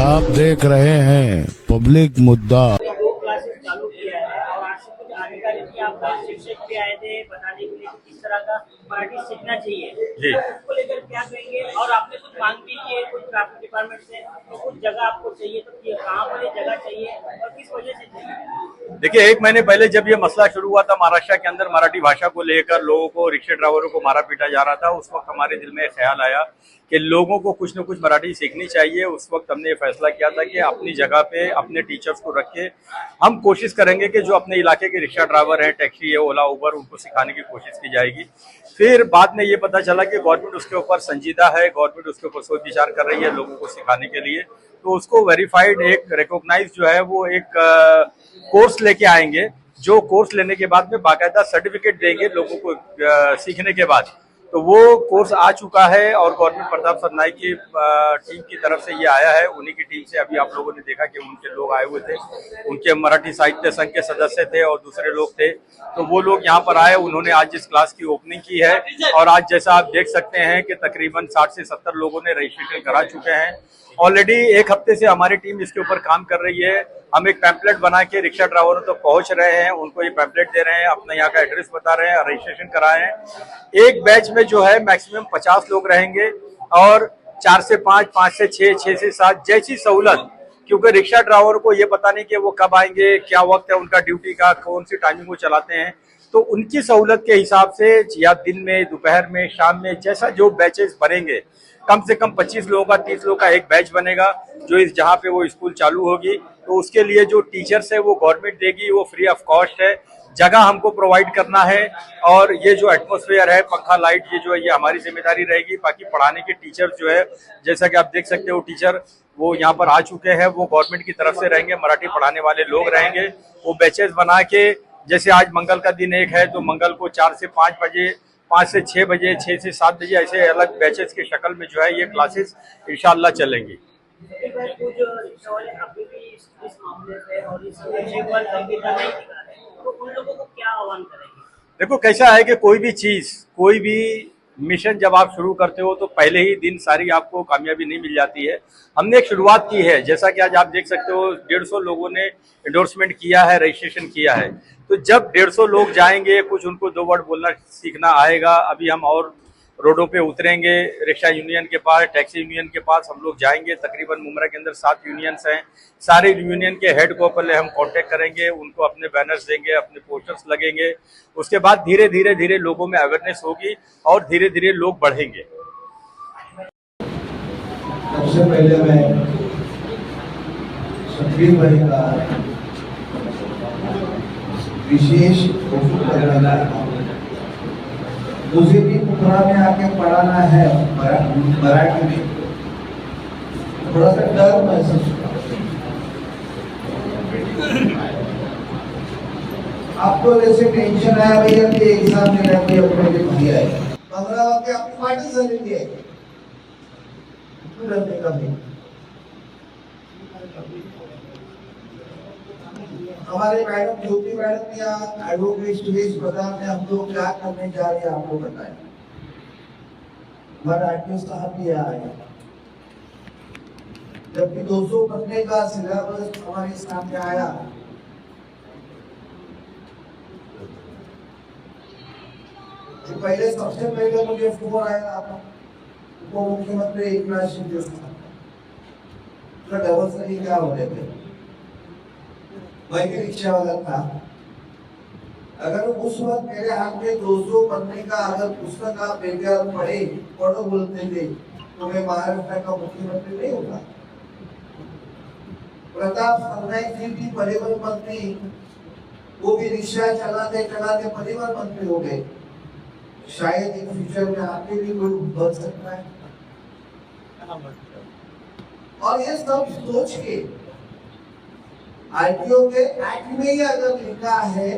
आप देख रहे हैं पब्लिक मुद्दा। दो क्लासेस चालू किया है और आज से कुछ अधिकारी आपका शिक्षक भी आए थे बताने के लिए कि किस तरह का मराठी सीखना चाहिए जी। तो उसको लेकर क्या कहेंगे और आपने कुछ मांग भी की है कुछ ट्रैफिक डिपार्टमेंट से तो कुछ जगह आपको चाहिए तो कहाँ पर ये जगह चाहिए और किस वजह से चाहिए। देखिए, एक महीने पहले जब ये मसला शुरू हुआ था महाराष्ट्र के अंदर मराठी भाषा को लेकर लोगों को, रिक्शा ड्राइवरों को मारा पीटा जा रहा था, उस वक्त हमारे दिल में एक ख्याल आया कि लोगों को कुछ न कुछ मराठी सीखनी चाहिए। उस वक्त हमने ये फैसला किया था कि अपनी जगह पे अपने टीचर्स को रख के हम कोशिश करेंगे कि जो अपने इलाके के रिक्शा ड्राइवर हैं, टैक्सी है, ओला, उबर, उनको सिखाने की कोशिश की जाएगी। फिर बाद में ये पता चला कि गवर्नमेंट उसके ऊपर संजीदा है, गवर्नमेंट उसके ऊपर सोच विचार कर रही है लोगों को सिखाने के लिए। तो उसको वेरीफाइड एक रिकॉग्नाइज जो है वो एक कोर्स लेके आएंगे, जो कोर्स लेने के बाद में बाकायदा सर्टिफिकेट देंगे लोगों को सीखने के बाद। तो वो कोर्स आ चुका है और गवर्नमेंट प्रताप सरनाईक की टीम की तरफ से ये आया है। उन्हीं की टीम से अभी आप लोगों ने देखा कि उनके लोग आए हुए थे, उनके मराठी साहित्य संघ के सदस्य थे और दूसरे लोग थे। तो वो लोग यहाँ पर आए, उन्होंने आज इस क्लास की ओपनिंग की है और आज जैसा आप देख सकते हैं कि तकरीबन 60 से 70 लोगों ने रजिस्ट्रेशन करा चुके हैं। ऑलरेडी एक हफ्ते से हमारी टीम इसके ऊपर काम कर रही है। हम एक पैम्पलेट बना के रिक्शा ड्राइवरों तक पहुंच रहे हैं, उनको ये पैम्पलेट दे रहे हैं, अपना यहाँ का एड्रेस बता रहे हैं, रजिस्ट्रेशन कराए हैं। एक बैच में जो है मैक्सिमम 50 लोग रहेंगे और 4 से 5, 5 से 6, 6 से 7 जैसी सहूलत, क्योंकि रिक्शा ड्राइवर को ये पता नहीं कि वो कब आएंगे, क्या वक्त है उनका ड्यूटी का, कौन सी टाइमिंग वो चलाते हैं। तो उनकी सहूलत के हिसाब से या दिन में, दोपहर में, शाम में, जैसा जो बैचेस बनेंगे, कम से कम 25 लोगों का, 30 लोगों का एक बैच बनेगा जो इस जहाँ पे वो स्कूल चालू होगी। तो उसके लिए जो टीचर्स है वो गवर्नमेंट देगी, वो फ्री ऑफ कॉस्ट है। जगह हमको प्रोवाइड करना है और ये जो एटमॉस्फेयर है, पंखा, लाइट, ये जो है ये हमारी जिम्मेदारी रहेगी। बाकी पढ़ाने के टीचर जो है, जैसा कि आप देख सकते हो, टीचर वो यहाँ पर आ चुके हैं, वो गवर्नमेंट की तरफ से रहेंगे, मराठी पढ़ाने वाले लोग रहेंगे। वो बैचेस बना के, जैसे आज मंगल का दिन एक है तो मंगल को 4 से 5 बजे, 5 से 6 बजे, 6 से 7 बजे, ऐसे अलग बैचेस के शक्ल में जो है ये क्लासेस इंशाल्लाह चलेंगी। देखो कैसा है कि कोई भी चीज, कोई भी मिशन जब आप शुरू करते हो तो पहले ही दिन सारी आपको कामयाबी नहीं मिल जाती है। हमने एक शुरुआत की है, जैसा कि आज आप देख सकते हो 150 लोगों ने एंडोर्समेंट किया है, रजिस्ट्रेशन किया है। तो जब 150 लोग जाएंगे, कुछ उनको 2 वर्ड बोलना सीखना आएगा। अभी हम और रोडों पे उतरेंगे, रिक्शा यूनियन के पास, टैक्सी यूनियन के पास हम लोग जाएंगे। तकरीबन मुमरा के अंदर 7 यूनियंस हैं। सारे यूनियन के हेड को पहले हम कांटेक्ट करेंगे, उनको अपने बैनर्स देंगे, अपने पोस्टर्स लगेंगे। उसके बाद धीरे धीरे धीरे लोगों में अवेयरनेस होगी और धीरे धीरे लोग बढ़ेंगे। सबसे पहले मैं शकील भाई का विशेष मुझे भी मुमरा में आके पढ़ाना है मराठी में, थोड़ा सा डर महसूस हुआ। आपको जैसे टेंशन आया भैया कि एग्जाम देना कोई अपने लिए भैया है, 15 वाक्य आपकी पार्टी झालेली आहे, डरने का भी। हमारे मैडम ज्योति मैडम या एडवोकेट सुरेश प्रधान ने हम लोग क्या करने जा रहे हैं आपको बताया। हमारे आरटीओ साहब भी आए, जबकि 200 बनने का सिलेबस हमारे सामने आया। तो पहले सबसे पहले मुझे फोन आया उप मुख्यमंत्री एकनाथ शिंदे साहब का, डबल सही क्या हो रहे थे, मैं भी रिक्शा वाला था। अगर उस वक्त मेरे हाथ में 200 बनने का अगर पुस्तक आप लेकर पढ़ो बोलते थे तो मैं महाराष्ट्र का मुख्यमंत्री नहीं होता। प्रताप सरनाईक जी भी परिवहन मंत्री, वो भी रिक्शा चलाते चलाते परिवहन मंत्री हो गए। शायद इन फ्यूचर में आपके भी कोई बन सकता है। और ये सब सोच के आरटीओ के एक्ट में ही अगर लिखा है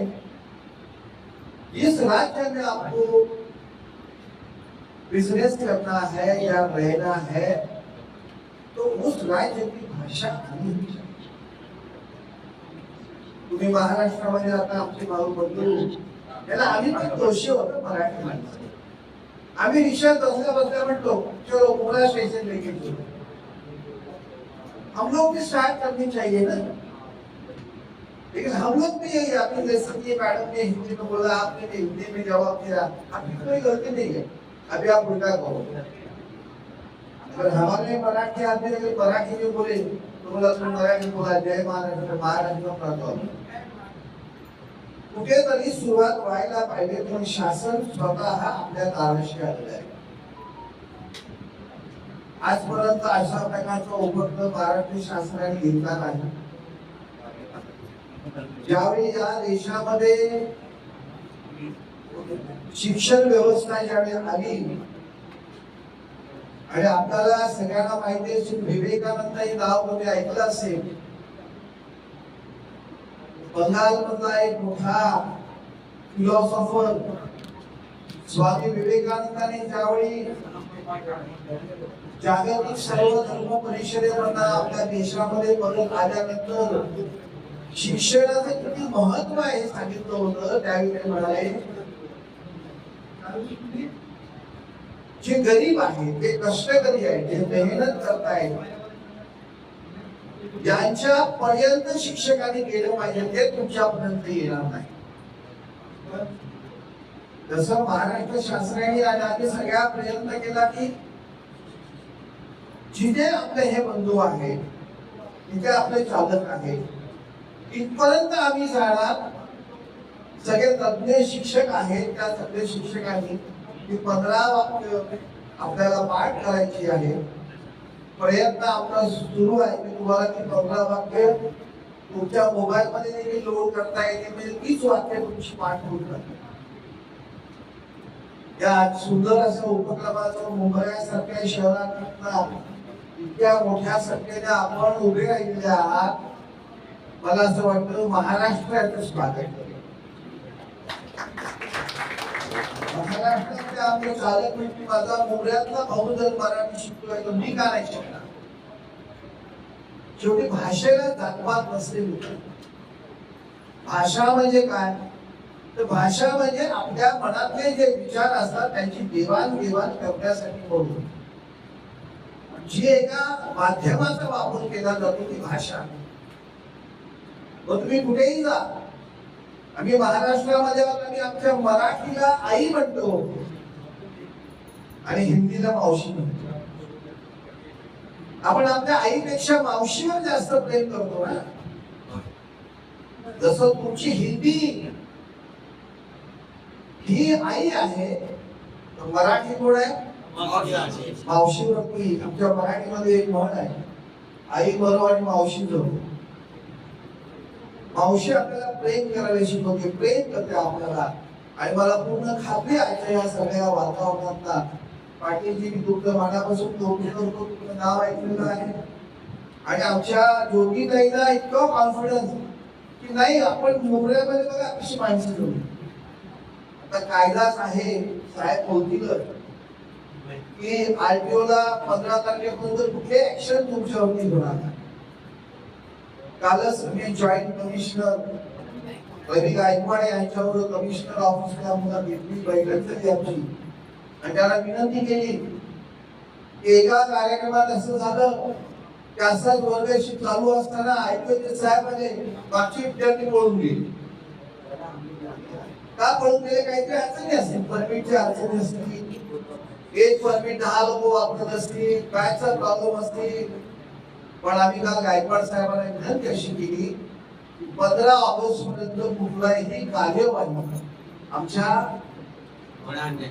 इस राज्य में आपको बिजनेस करना है या रहना है तो उस राज्य की भाषा आनी चाहिए। तुम्ही महाराष्ट्रामध्ये आता आमचे भाऊ बंधू याला आम्ही पण दोषी होतो मराठी माणसं। आम्ही रिक्षात बसल्या बसल्या म्हणतो चलो पुन्हा स्टेशन लेके चलो, हम लोग भी स्टार्ट करनी चाहिए ना। लेकिन हम लोग भी यही, आपने जैसे कि मैडम ने हिंदी में बोला, आपने भी हिंदी में जवाब दिया, आपकी कोई गलती नहीं है। अभी आप उल्टा कहो, अगर हमारे मराठी आदमी अगर मराठी में बोले तो बोला तुम्ही मराठी बोला, जय महाराष्ट्र, महाराष्ट्र करतो। कुठेतरी सुरुवात व्हायला पाहिजे, पण शासन स्वतः आपल्या दाराशी आलेलं आहे। आजपर्यंत अशा प्रकारचा उपक्रम महाराष्ट्र शासनाने घेतला नाही। ज्यावेळी या देशामध्ये शिक्षण व्यवस्था ज्यावेळी आली आणि आपल्याला सगळ्यांना माहिती आहे, विवेकानंद हे नाव कोणी ऐकलं असेल, बंगाल मधला एक मोठा फिलॉसॉफर स्वामी विवेकानंदाने ज्यावेळी जागतिक सर्व धर्म परिषदेमधून आपल्या देशामध्ये परत आल्यानंतर शिक्षणाचं किती महत्व आहे सांगितलं होतं, त्यावेळी ते म्हणाले जे गरीब आहेत, जे कष्टकरी आहेत, जे मेहनत करतायत, ज्यांच्या पर्यंत शिक्षकांनी गेलं पाहिजे ते तुमच्यापर्यंत येणार नाही। जसं महाराष्ट्र शासनाने आधी सगळ्या प्रयत्न केला की जिथे आपले हे बंधू आहेत, तिथे आपले चालक आहेत, इथपर्यंत आम्ही जाणार। सगळे तज्ञ शिक्षक आहेत, त्या तज्ञ शिक्षकांनी 15 वाक्य आपल्याला पाठ करायची आहे। प्रयत्न आपला सुरू आहे की तुम्हाला ती 15 वाक्य तुमच्या मोबाईल मध्ये देखील लोड करता येते, म्हणजे 30 वाक्य तुमची पाठ होतात। या सुंदर अशा उपक्रमाचं मुंबईसारख्या शहरात इतक्या मोठ्या संख्येने आपण उभे राहिलेले आहात, मला असं वाटतं महाराष्ट्राचं स्वागत करेल। महाराष्ट्रातल्या आमचे चालक म्हणजे माझा मुंबईतला भाऊ जर मराठी शिकतोय तर मी का नाही शिकणार? शेवटी भाषेला जातपात नसलेली, भाषा म्हणजे काय तर भाषा म्हणजे आपल्या मनातले जे विचार असतात त्यांची देवाणघेवाण करण्यासाठी बोलतो। जी एका माध्यमाचा वापर केला जातो ती भाषा। तुम्ही कुठेही जा, आम्ही महाराष्ट्रामध्ये आम्ही आमच्या मराठीला आई म्हणतो आणि हिंदीला मावशी म्हणतो। आपण आपल्या आईपेक्षा मावशीवर जास्त प्रेम करतो ना। जसं तुमची हिंदी ही आई आहे, मराठी कोण आहे? मावशीवरती। आमच्या मराठीमध्ये एक म्हण आहे, आई बरो आणि मावशी जरो। मावशी आपल्याला प्रेम करायला शिकवते, प्रेम करते आपल्याला। आणि मला पूर्ण खात्री आहे या सगळ्या वातावरणात पाटीलजी मी तुमचं मनापासून कौतुक करतो, तुमचं नाव ऐकलेलं आहे आणि आमच्या ज्योतिताईला इतकं कॉन्फिडन्स की नाही आपण मुंबईमध्ये बघा कशी माणसं जोडली। आता कायदाच आहे, साहेब बोलतीलच की आरटीओ ला 15 तारखेपर्यंत कुठले ऍक्शन तुमच्यावरती होणार नाही। कालच मी जॉईंट कमिशनर रवी गायकवाड यांच्यावर कमिशनर ऑफिसला मला घेतली, बैठक झाली आमची आणि त्याला विनंती केली की एका कार्यक्रमात असं झालं की असाच वर्गाशी चालू असताना आयपीएचे साहेब आले, मागची विद्यार्थी पळून गेली। का पळून गेले? काहीतरी अडचणी असतील, परमिटची अडचणी असतील, एक परमिट 10 लोक वापरत असतील, कायचा प्रॉब्लेम असतील। पण आम्ही काल गायकवाड साहेबांना विनंती अशी केली 15 ऑगस्ट पर्यंत कुठलाही कार्यवाही आमच्या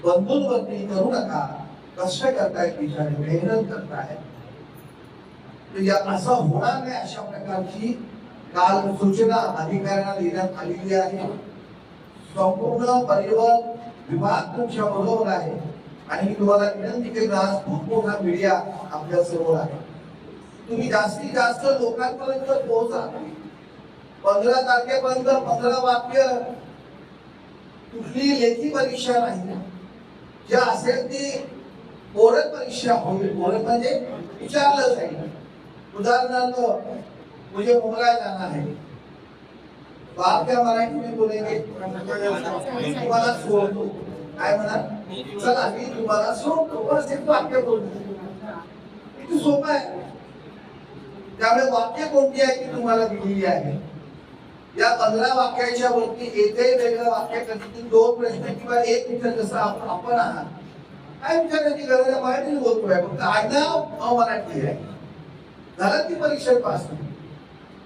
बंधूंवरती करू नका। कष्ट करतायत, बिचारे मेहनत करतायत, असं होणार नाही अशा प्रकारची काल सूचना अधिकाऱ्यांना देण्यात आलेली आहे। संपूर्ण परिवहन विभाग तुमच्या बरोबर आहे आणि मी तुम्हाला विनंती केली, आज खूप मोठा मीडिया आपल्या समोर आहे, तुम्ही जास्तीत जास्त लोकांपर्यंत पोहोचा। 15 तारखेपर्यंत 15 वाक्य कुठली लेखी परीक्षा नाही, जे असेल ती ओरल परीक्षा होईल। ओरल म्हणजे विचारलं जाईल। उदाहरणार्थ मुझे मुंबई जाना है तो आप क्या मराठी में बोलेंगे? तुम्हाला सोडतो काय म्हणा, चला मी तुम्हाला सोडतो, बस एक वाक्य बोलतो। किती सोपं आहे। त्यामुळे वाक्य कोणती आहे ती तुम्हाला दिलेली आहे. या 15 वाक्याच्या वरती एकही वेगळं वाक्य कधी 2 प्रश्न किंवा एक विचार जसं आपण आहात काय विचारायची गरज आहे. मराठीत बोलतोय फक्त आडनाव अमराठी आहे. झालं ती परीक्षा पास.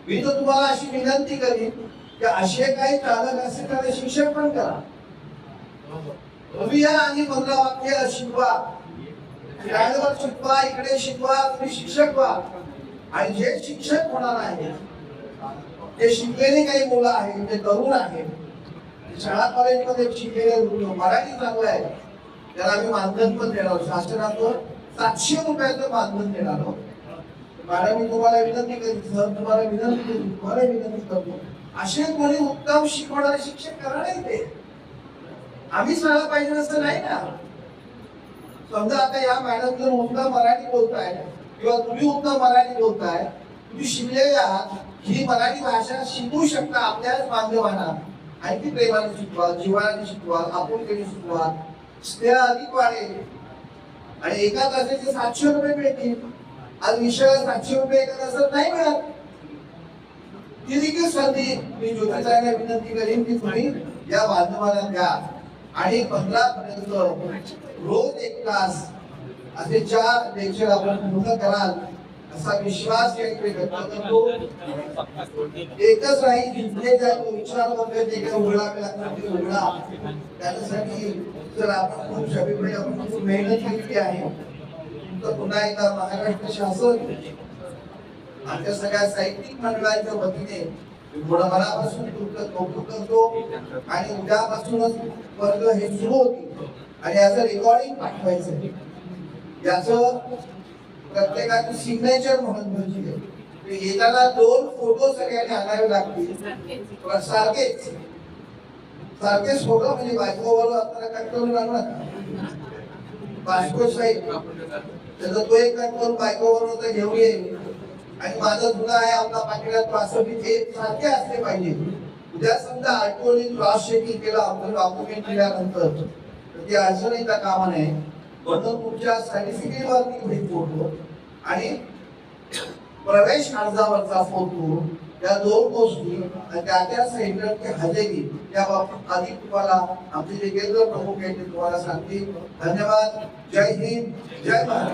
मी तर तुम्हाला अशी विनंती करीन की असे काही चालक असेल तर शिक्षण पण करा. तुम्ही या आणि 15 वाक्य शिकवा, शाळेवर शिकवा, इकडे शिकवा, तुम्ही शिक्षक व्हा. आणि जे शिक्षक होणार आहे ते शिकलेले काही मुलं आहेत, ते तरुण आहेत, शाळा कॉलेजमध्ये शिकलेले मराठी चांगलं आहे, त्याला आम्ही मानधन पण देणार. शासनाचं 700 रुपयाचं मानधन देणार आहोत. मॅडम मी तुम्हाला विनंती करीन, सर तुम्हाला विनंती करीन, तुम्हाला विनंती करतो असे कोणी उत्तम शिकवणारे शिक्षक करा नाही ते. आम्ही शाळा पाहिजे असं नाही ना. समजा आता या मॅडम जर उत्तम मराठी बोलताय किंवा तुम्ही उत्तम मराठी बोलताय, तुम्ही शिकलेले आहात, ही मराठी भाषा शिकू शकता आपल्याच माध्यमांना. आणखी प्रेमाने शिकवा, जिव्हाळ्याने शिकवा, आपुलकीने शिकवा, स्नेह अधिक वाढेल. आणि एका तासाचे 700 रुपये मिळतील. आज विषयाला 700 रुपये एका तासात नाही मिळत. ती देखील संधी मी ज्योतिषाला विनंती करीन की तुम्ही या माध्यमाला द्या. आणि 15 पर्यंत रोज 1 तास असे 4 लेक्चर आपण पूर्ण कराल असा विश्वास व्यक्त करतो. एकच राही जिंकले जातो विचार वगैरे ते काही उघडावे लागतात ते उघडा. त्याच्यासाठी जर आपण खूप सगळीकडे आपण खूप मेहनत केली आहे तर पुन्हा एकदा महाराष्ट्र शासन आमच्या सगळ्या साहित्यिक मंडळाच्या वतीने थोडं मनापासून तुमचं कौतुक करतो. आणि उद्यापासूनच वर्ग हे सुरू होतील आणि याचं रेकॉर्डिंग पाठवायचं. याचं प्रत्येकाची सिग्नेचर महत्वाची आहे. येताना 2 फोटो सगळ्यांनी आणावे लागतील. सारखेच फोटो म्हणजे बायकोवर आपल्याला कट करून आणू नका. बायको साईड त्याचा तो एक कट करून बायकोवर घेऊन येईल. आणि माझा जुना आहे आपला पाठीला असं की ते सारखे असले पाहिजे. उद्या समजा आठवणी क्रॉस चेकिंग केलं आपण डॉक्युमेंट दिल्यानंतर तर ती अडचण येता कामा नये. म्हणून तुमच्या सर्टिफिकेट वरती भेट फोटो आणि प्रवेश अर्जावरचा फोटो या 2 गोष्टी आणि त्या सेंटरची हजेरी त्या बाबतीत अधिक तुम्हाला आमचे जे केंद्र प्रमुख आहेत ते तुम्हाला सांगतील. धन्यवाद. जय हिंद, जय महाराष्ट्र.